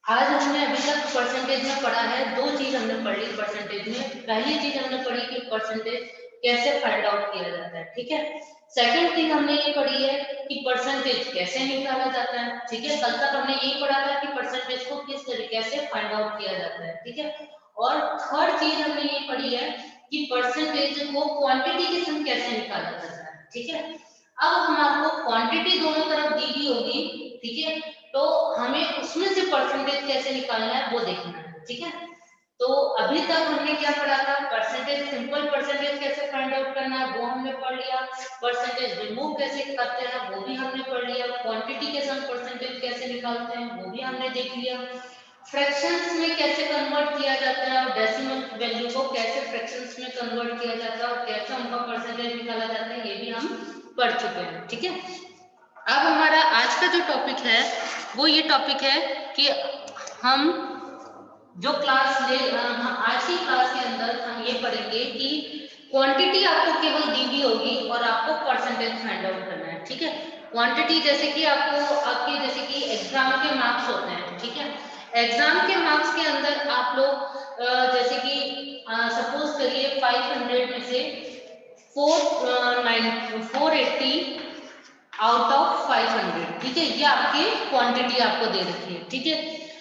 आज हमने अभी तक परसेंटेज में पढ़ा है, दो चीज हमने पढ़ी परसेंटेज में। पहली चीज हमने पढ़ी कि परसेंटेज कैसे फाइंड आउट किया जाता है, ठीक है। सेकंड थिंग हमने ये पढ़ी है कि परसेंटेज कैसे निकाला जाता है, ठीक है। कल तक हमने यही पढ़ा था कि परसेंटेज को किस तरीके से फाइंड आउट किया जाता है, ठीक है। और थर्ड चीज हमने ये पढ़ी है कि परसेंटेज को क्वांटिटी के संग कैसे निकाला जाता है, ठीक है। अब हमारे को क्वांटिटी दोनों तरफ दी हुई होगी, ठीक है, तो हमें उसमें से परसेंटेज कैसे निकालना है वो देखना है, ठीक है। तो अभी तक हमने क्या पढ़ा था, परसेंटेज, सिंपल परसेंटेज कैसे फाइंड आउट करना है वो हमने पढ़ लिया, परसेंटेज रिमूव कैसे करते हैं वो भी हमने पढ़ लिया, क्वांटिटी के संग परसेंटेज कैसे निकालते हैं वो भी हमने देख लिया, फ्रैक्शंस में कैसे कन्वर्ट किया जाता है और डेसिमल वैल्यू को कैसे फ्रैक्शंस में कन्वर्ट किया जाता है और कैसे उनका परसेंटेज निकाला जाता है, ये भी हम पढ़ चुके हैं, ठीक है। अब हमारा आज का जो टॉपिक है वो ये टॉपिक है कि हम जो क्लास ले आज की क्लास के अंदर हम ये पढ़ेंगे कि क्वांटिटी आपको केवल दी हुई होगी और आपको परसेंटेज फाइंड आउट करना है, ठीक है। क्वांटिटी जैसे कि आपको आपके जैसे कि एग्जाम के मार्क्स होते हैं, ठीक है। एग्जाम के मार्क्स के अंदर आप लोग जैसे कि सपोज करिए 500 में से 480 आउट ऑफ 500, ठीक है, ये आपकी क्वांटिटी आपको दे रखी है, ठीक है।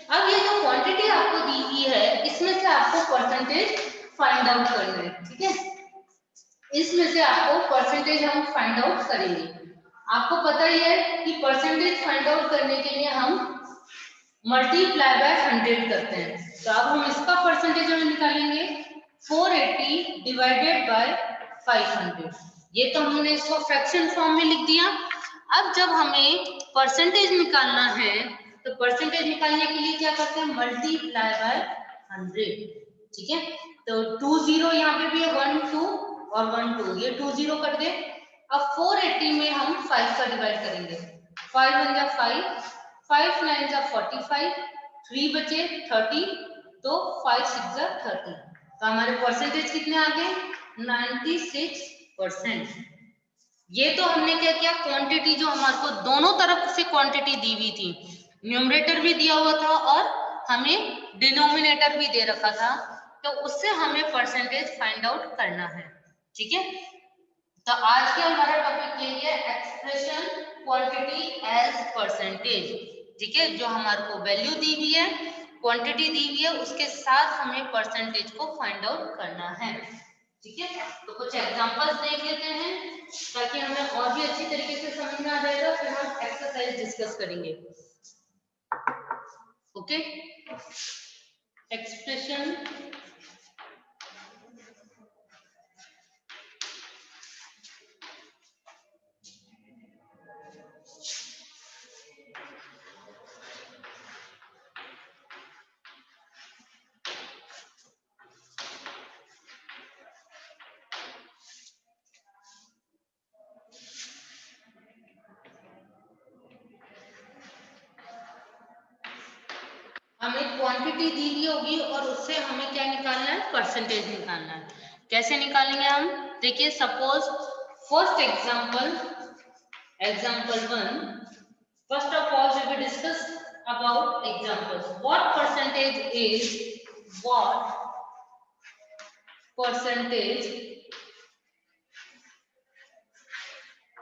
अब ये जो क्वांटिटी आपको दी हुई है इसमें से आपको परसेंटेज फाइंड आउट करना है, ठीक है। इसमें से आपको परसेंटेज हम फाइंड आउट करेंगे। आपको पता ही है कि परसेंटेज फाइंड आउट करने के लिए हम मल्टीप्लाई बाय 100 करते हैं, तो अब हम इसका परसेंटेज हम निकालेंगे 480 डिवाइडेड बाय 500। ये तो हमने इसको फ्रैक्शन फॉर्म में लिख दिया। अब जब हमें परसेंटेज निकालना है तो परसेंटेज निकालने के लिए क्या करते हैं, मल्टीप्लाई बाय 100, ठीक है। तो 2 0 यहाँ पे भी है, 1 2 और 1 2, ये 2 0 कर दे। अब 480 में हम 5 का डिवाइड करेंगे, 5 1 जा 5, 5 9 जा 45, 3 बचे 30, तो 5 6 जा 30, तो हमारे परसेंटेज कितने आ गए, 96%। ये तो हमने क्या किया, क्वांटिटी जो हमारे को दोनों तरफ से क्वांटिटी दी हुई थी, न्यूमरेटर भी दिया हुआ था और हमें डिनोमिनेटर भी दे रखा था, तो उससे हमें परसेंटेज फाइंड आउट करना है, ठीक है। तो आज के हमारा टॉपिक यही है, एक्सप्रेशन क्वांटिटी एज परसेंटेज, ठीक है। जो हमारे को वैल्यू दी हुई है, क्वांटिटी दी हुई है, उसके साथ हमें परसेंटेज को फाइंड आउट करना है, ठीक है। तो कुछ एग्जांपल्स देख लेते हैं ताकि हमें और भी अच्छी तरीके से समझ में आ जाएगा, फिर हम एक्सरसाइज डिस्कस करेंगे, ओके। एक्सप्रेशन हमें क्वांटिटी दी हुई होगी और उससे हमें क्या निकालना है, परसेंटेज निकालना है। कैसे निकालेंगे हम, देखिए suppose first example, example 1, first of all we will discuss about examples. What percentage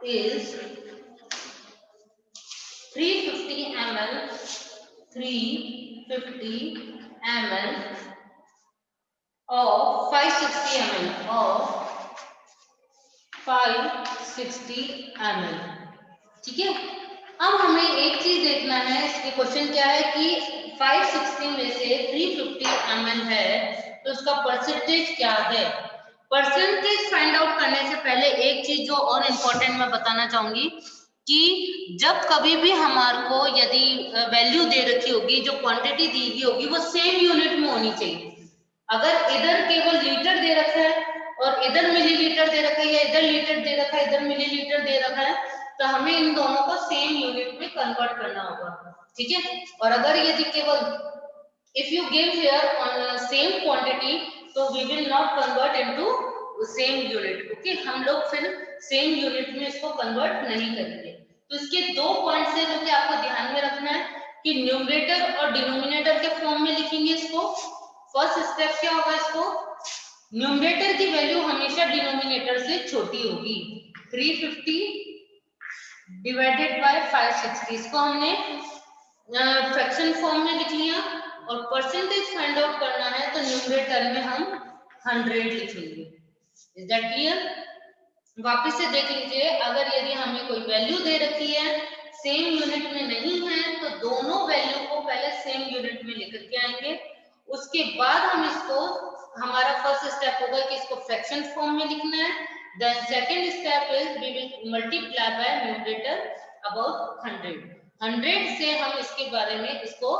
is 350 ml 350 ml of 560 ml of 560 ml, ठीक है। अब हमें एक चीज देखना है, इसके क्वेश्चन क्या है कि 560 में से 350 ml है तो उसका परसेंटेज क्या है। परसेंटेज फाइंड आउट करने से पहले एक चीज जो और इम्पोर्टेंट मैं बताना चाहूंगी कि जब कभी भी हमारे को यदि वैल्यू दे रखी होगी, जो क्वांटिटी दी गई होगी वो सेम यूनिट में होनी चाहिए। अगर इधर केवल लीटर दे रखा है और इधर मिलीलीटर दे रखा है या इधर लीटर दे रखा है इधर मिलीलीटर दे रखा है, तो हमें इन दोनों को सेम यूनिट में कन्वर्ट करना होगा, ठीक है। और अगर यदि केवल if you give here on same quantity तो we will not convert into same unit, okay, हम लोग फिर सेम यूनिट में इसको कन्वर्ट नहीं करेंगे। तो इसके दो पॉइंट्स है जो कि आपको ध्यान में रखना है कि न्यूमरेटर और डिनोमिनेटर के फॉर्म में लिखेंगे इसको। फर्स्ट स्टेप क्या होगा, इसको न्यूमरेटर की वैल्यू हमेशा डिनोमिनेटर से छोटी होगी। 350 डिवाइडेड बाय 560, इसको हमने फ्रैक्शन फॉर्म में लिख लिया। और परसेंटेज फाइंड आउट करना है तो न्यूमरेटर में हम 100 लिखेंगे। Is that clear? वापस से देख लीजिए, अगर यदि हमें कोई वैल्यू दे रखी है सेम यूनिट में नहीं है तो दोनों वैल्यू को पहले सेम यूनिट में लेकर के आएंगे। उसके बाद हम इसको, हमारा फर्स्ट स्टेप होगा कि इसको फ्रैक्शन फॉर्म में लिखना है। Then second step is we will multiply by numerator about 100। 100 से हम इसके बारे में इसको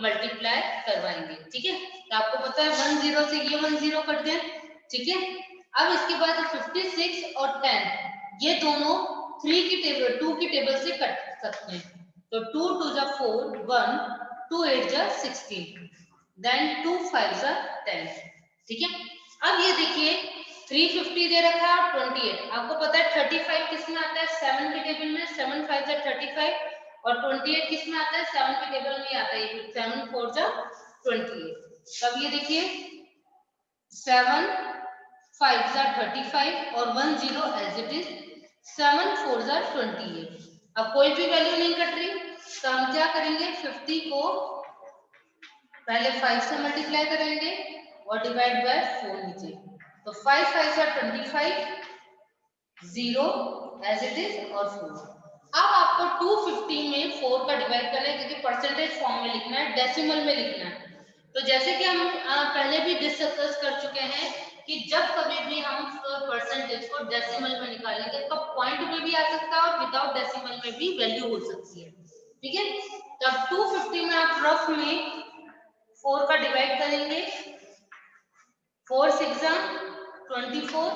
मल्टीप्लाई करवाएंगे। ठीक है, तो आपको पता है 10 से ये 10 कट गए। ठीक है, अब इसके बाद 56 और 10 ये दोनों 3 की टेबल 2 की टेबल से कट सकते हैं। तो 2 2 जा 4, 1 2 8 जा 16, देन 2 5 जा 10। ठीक है, अब ये देखिए 350 दे रखा है 28। आपको पता है 35 किस में आता है, 7 की टेबल में 7 5 जा 35 और 28 किस में आता है, 7 की टेबल में आता है 7 4 जा 28। तब ये देखिए 7 5 जा 35 और 1 0 एज इट इज, 7 4 जा 28। अब कोई भी वैल्यू नहीं कट रही तो हम क्या करेंगे, 50 को पहले 5 से मल्टीप्लाई करेंगे और डिवाइड बाय 4 नीचे। तो 5 5 जा 25, 0 एज इट इज और 4। अब आपको 250 में 4 का डिवाइड करना है क्योंकि परसेंटेज फॉर्म में लिखना है, डेसिमल में लिखना है। तो जैसे कि हम पहले भी डिस्कस कर चुके हैं कि जब कभी भी हम परसेंटेज को डेसिमल में निकालेंगे तो पॉइंट में भी आ सकता है और विदाउट डेसिमल में भी वैल्यू हो सकती है। ठीक है, तब 250 में आप रफ में 4 का डिवाइड करेंगे, 4 6 जा 24,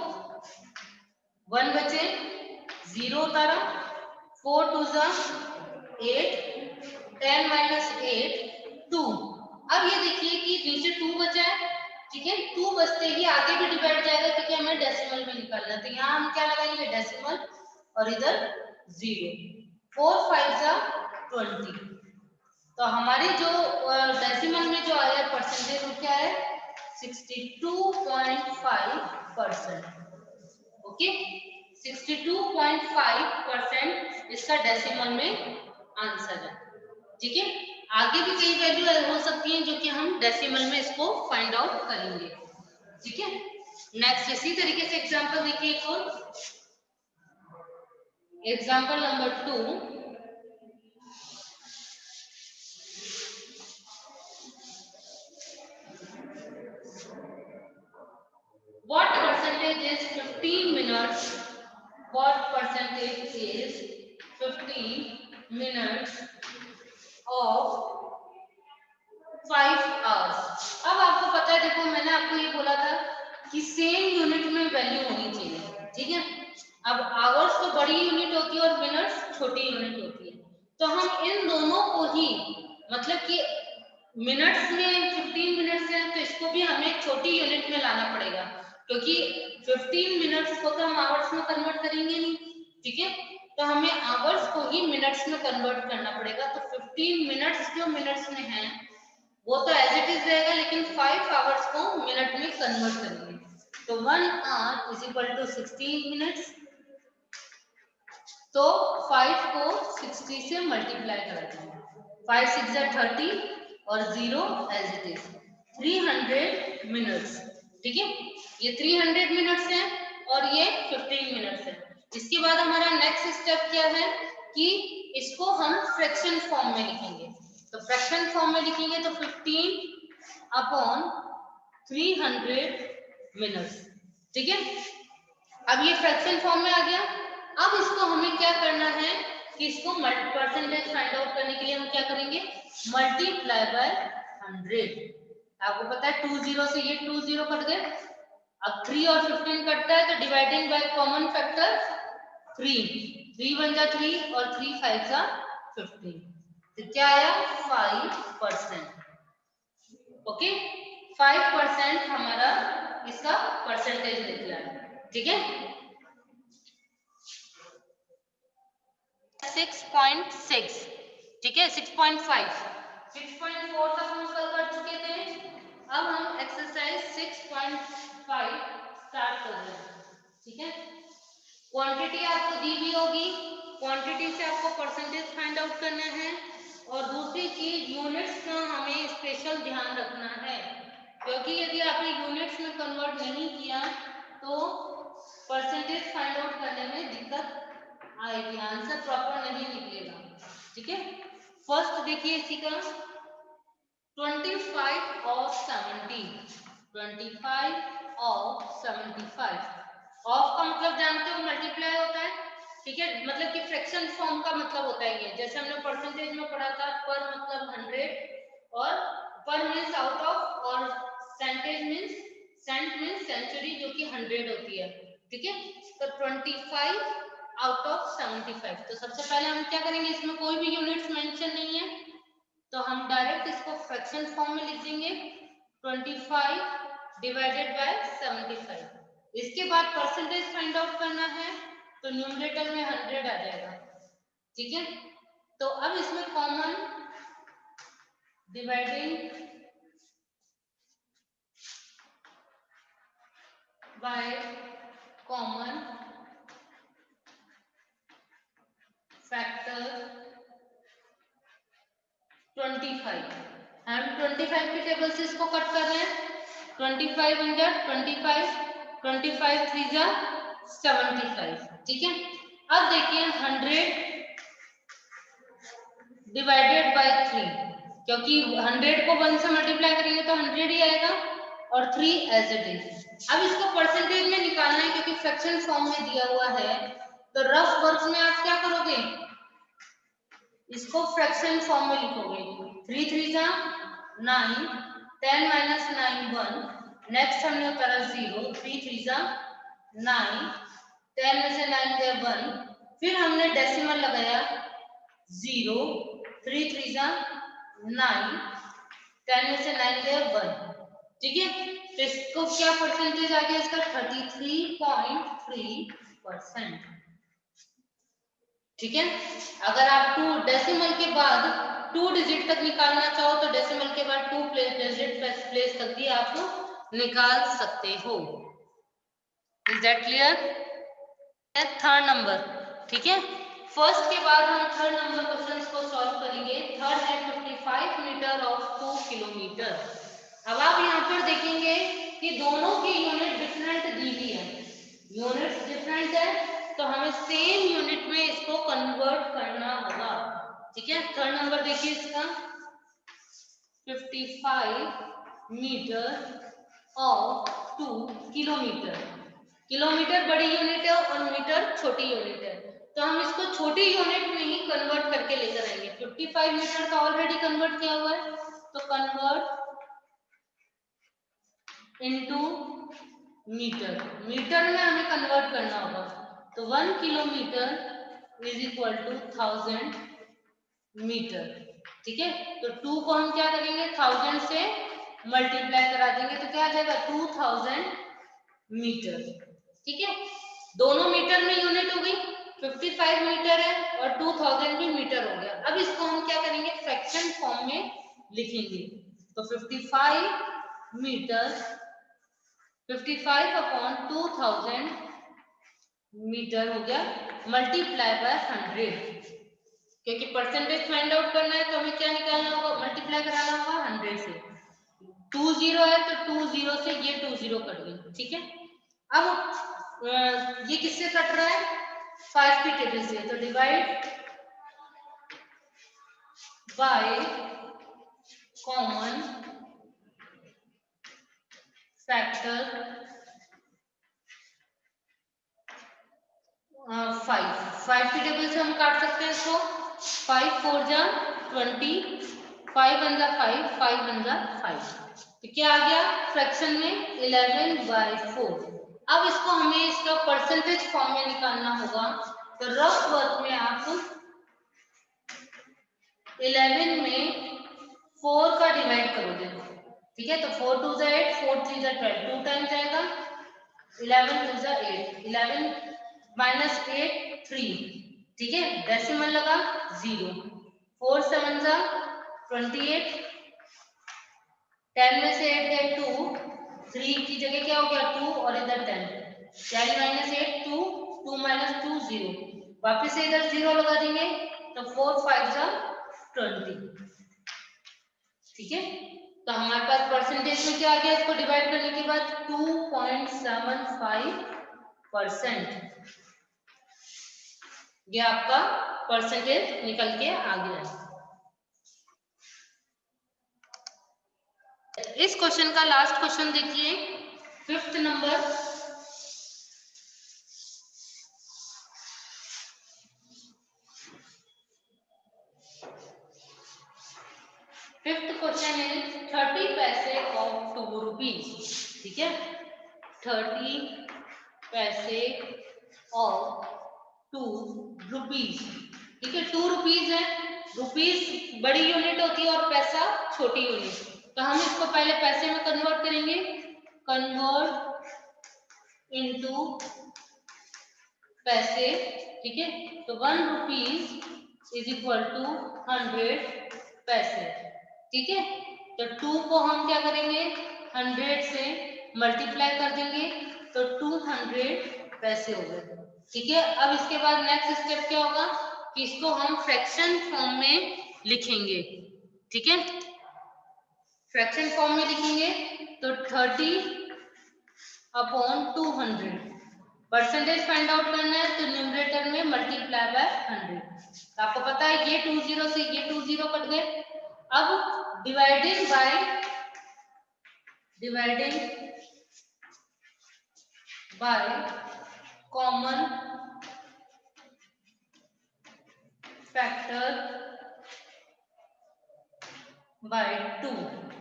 1 बचे 0 उतारा, 4 2 जा 8, 10 माइनस 8 2। अब ये देखिए कि नीचे 2 बचा है। ठीक है, 2 बचते ही आगे भी डिवाइड जाएगा क्योंकि हमें डेसिमल में निकालना है। तो यहाँ हम क्या लगाएंगे, डेसिमल और इधर 0। 4 5 जा 20। तो हमारी जो डेसिमल में जो आया परसेंटेज वो क्या है, 62.5%। ओके, 62.5% इसका डेसिमल में आंसर है। ठीक है, आगे भी कई वैल्यू हो सकती हैं जो कि हम डेसिमल में इसको फाइंड आउट करेंगे। ठीक है, नेक्स्ट इसी तरीके से एग्जांपल देखिए एक और, example number 2। What percentage is 15 minutes? What percentage is 15 minutes of 5 hours? अब आपको पता है, देखो मैंने आपको ये बोला था कि सेम यूनिट में वैल्यू होनी चाहिए। ठीक है, अब आवर्स तो बड़ी यूनिट होती है और मिनट्स छोटी यूनिट होती है। तो हम इन दोनों को ही, मतलब कि मिनट्स में 15 मिनट्स है तो इसको भी हमें छोटी यूनिट में लाना पड़ेगा क्योंकि 15 मिनट्स को तो हम आवर्स में कन्वर्ट करेंगे नहीं। ठीक है, तो हमें आवर्स को ही मिनट्स में कन्वर्ट करना पड़ेगा। तो 15 मिनट्स जो मिनट्स में है वो तो एज इट इज रहेगा, लेकिन 5 आवर्स को मिनट में कन्वर्ट करेंगे। तो 1 hour is equal to 16 minutes. तो 5 को 60 से मल्टीप्लाई करते हैं, 5 6 जा 30 और 0 एज इट इज, 300 मिनट्स। ठीक है, ये 300 मिनट्स है और ये 15 मिनट्स है। इसके बाद हमारा नेक्स्ट स्टेप क्या है कि इसको हम फ्रैक्शन फॉर्म में लिखेंगे। तो फ्रैक्शन फॉर्म में लिखेंगे तो 15 अपॉन 300 मिनट्स। ठीक है, अब ये फ्रैक्शन फॉर्म में आ गया। अब इसको हमें क्या करना है कि इसको परसेंटेज फाइंड आउट करने के लिए हम क्या करेंगे, मल्टीप्लाई बाय 100। आपको पता है 2 0 से ये 2 0 कट गए। अब 3 और 15 कटता है तो डिवाइडिंग बाय कॉमन फैक्टर 3, 3 1 जा 3 और 3 5 जा 15। तो क्या आया, 5%। ओके, 5% हमारा इसका परसेंटेज निकला है। ठीक है, 6.6, ठीक है 6.5 6.4 तक हम कल कर चुके थे। अब हम एक्सरसाइज 6.5 स्टार्ट कर रहे हैं, ठीक है। क्वांटिटी आपको दी हुई होगी, क्वांटिटी से आपको परसेंटेज फाइंड आउट करना है, और दूसरी चीज यूनिट्स का हमें स्पेशल ध्यान रखना है, क्योंकि यदि आपने यूनिट्स में कन्वर्ट नहीं किया तो परसेंटेज फाइंड आउट करने में दिक्कत आएगी, आंसर प्रॉपर नहीं निकलेगा, ठीक है। फर्स्ट देखिए इसी का 25 ऑफ 70, 25 ऑफ 75। ऑफ का मतलब जानते हो मल्टीप्लाई होता है, ठीक है, मतलब कि फ्रैक्शन फॉर्म का मतलब होता है ये, जैसे हमने परसेंटेज में पढ़ा था, पर मतलब 100 और पर मीन्स आउट ऑफ, और सेंटेज मीन्स सेंट मीन्स सेंचुरी जो कि 100 होती है, ठीक है। तो 25 आउट ऑफ 75। तो सबसे पहले हम क्या करेंगे, इसमें कोई भी यूनिट्स मेंशन नहीं है तो हम डायरेक्ट इसको फ्रैक्शन फॉर्म में लिख देंगे 25 डिवाइडेड बाय 75। इसके बाद परसेंटेज फाइंड आउट करना है तो न्यूमरेटर में 100 आ जाएगा, ठीक है। तो अब इसमें common dividing by common factor 25। हम 25 की टेबल से इसको कट कर रहे हैं, 25 × 25, 25 3 जा 75, ठीक है। अब देखिए 100 डिवाइडेड बाय 3, क्योंकि 100 को 1 से मल्टीप्लाई करेंगे तो 100 ही आएगा, और 3 एज इट इज। अब इसको परसेंटेज में निकालना है क्योंकि फ्रैक्शन फॉर्म में दिया हुआ है, तो रफ वर्क में आप क्या करोगे, इसको फ्रैक्शन फॉर्म में लिखोगे, 3 3 जा 9, 10 माइनस 9 1, नेक्स्ट हमने उतारा 0, 3 3 जा 9, 10 में से 9 गया 1, फिर हमने डेसिमल लगाया 0, 3 3 जा 9, 10 में से 9 गया 1, ठीक है। तो इसको क्या परसेंटेज आ गया इसका 33.3%, ठीक है। अगर आप 2 डेसिमल के बाद 2 डिजिट तक निकालना चाहो तो डेसिमल के बाद 2 डिजिट प्लेस तक भी आप निकाल सकते हो। Is that clear? Third number, ठीक है। फर्स्ट के बाद हम थर्ड नंबर क्वेश्चन को सॉल्व करेंगे। थर्ड है 55 मीटर ऑफ 2 किलोमीटर। अब आप यहाँ पर देखेंगे कि दोनों की यूनिट डिफरेंट दी हुई है, यूनिट डिफरेंट है, तो हमें सेम यूनिट में इसको कन्वर्ट करना होगा, ठीक है। थर्ड नंबर देखिए इसका 55 मीटर ऑफ 2 किलोमीटर। किलोमीटर बड़ी यूनिट है और मीटर छोटी यूनिट है, तो हम इसको छोटी यूनिट में ही कन्वर्ट करके लेकर आएंगे। 55 मीटर का ऑलरेडी कन्वर्ट किया हुआ है, तो कन्वर्ट इनटू मीटर, मीटर में हमें कन्वर्ट करना होगा, तो 1 kilometre is equal to 1000 metre, ठीक है। तो 2 को हम क्या करेंगे 1000 से मल्टीप्लाई करा देंगे, तो क्या आ जाएगा 2000 मीटर, ठीक है। दोनों मीटर में यूनिट हो गई, 55 मीटर है और 2000 भी मीटर हो गया। अब इसको हम क्या करेंगे फ्रैक्शन फॉर्म में लिखेंगे, तो 55 मीटर 55 अपॉन 2000 मीटर हो गया, मल्टीप्लाई बाय 100, क्योंकि परसेंटेज फाइंड आउट करना है तो हमें क्या निकालना होगा, मल्टीप्लाई कराना होगा 100 से। 2 0 है तो 2 0 से ये 2 0 कट गई, ठीक है। अब ये किससे कट रहा है 5 की टेबल से, तो डिवाइड बाय कॉमन फैक्टर 5 की टेबल से हम काट सकते हैं इसको, 5 4 जा 20, 5 1 जा 5, 5 1 जा 5, तो क्या आ गया फ्रैक्शन में 11/4। अब इसको हमें इसका परसेंटेज फॉर्म में निकालना होगा, तो रफ वर्क में आप 11 में 4 का डिवाइड करोगे, ठीक है। तो 4 2 जा 8, 4 3 जा 12, 2 टाइम जाएगा, 11 2 जा 8, 11 माइनस 8 3, ठीक है। डेसिमल लगा 0, 4 7 जा 28, 10 में से 8 गए 2, 3 की जगह क्या हो गया 2 और इधर 10, 10 माइनस 8 2, 2 माइनस 2 0, वापिस से इधर 0 लगा देंगे तो 4 5 20, ठीक है। तो हमारे पास परसेंटेज में क्या आ गया, इसको डिवाइड करने के बाद 2.75%, ये आपका परसेंटेज निकल के आ गया है। इस क्वेश्चन का लास्ट क्वेश्चन देखिए, 5th number, fifth question is 30 पैसे ऑफ 2 रुपीज, ठीक है, 30 पैसे ऑफ 2 रुपीज, ठीक है, 2 रुपीज है, रुपीज बड़ी यूनिट होती है और पैसा छोटी यूनिट, तो हम इसको पहले पैसे में कन्वर्ट करेंगे, कन्वर्ट इनटू पैसे, ठीक है, तो 1 रुपीज इज इक्वल टू 100 पैसे, ठीक है, तो 2 को हम क्या करेंगे 100 से मल्टीप्लाई कर देंगे तो 200 पैसे हो गए, ठीक है। अब इसके बाद नेक्स्ट स्टेप क्या होगा कि इसको हम फ्रैक्शन फॉर्म में लिखेंगे, ठीक है, फ्रैक्शन फॉर्म में लिखेंगे तो 30 अपॉन 200, परसेंटेज फाइंड आउट करना है तो न्यूमरेटर में मल्टीप्लाई बाय 100, तो आपको पता है ये 20 से ये 20 कट गए, अब dividing by common factor by 2,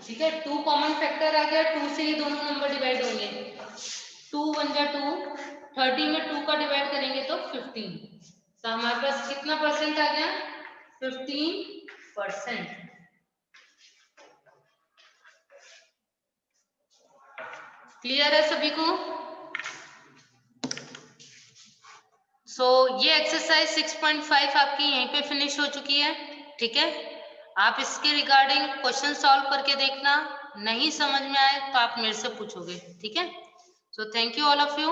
ठीक है, 2 कॉमन फैक्टर आ गया, 2 से ही दोनों नंबर डिवाइड होंगे, 2 1 जा 2, 30 में 2 का डिवाइड करेंगे तो 15, तो हमारे पास कितना परसेंट आ गया 15%, क्लियर है सभी को। सो ये एक्सरसाइज 6.5 आपकी यहीं पे फिनिश हो चुकी है, ठीक है, आप इसके रिगार्डिंग क्वेश्चन सॉल्व करके देखना, नहीं समझ में आए तो आप मेरे से पूछोगे, ठीक है। So thank you all of you.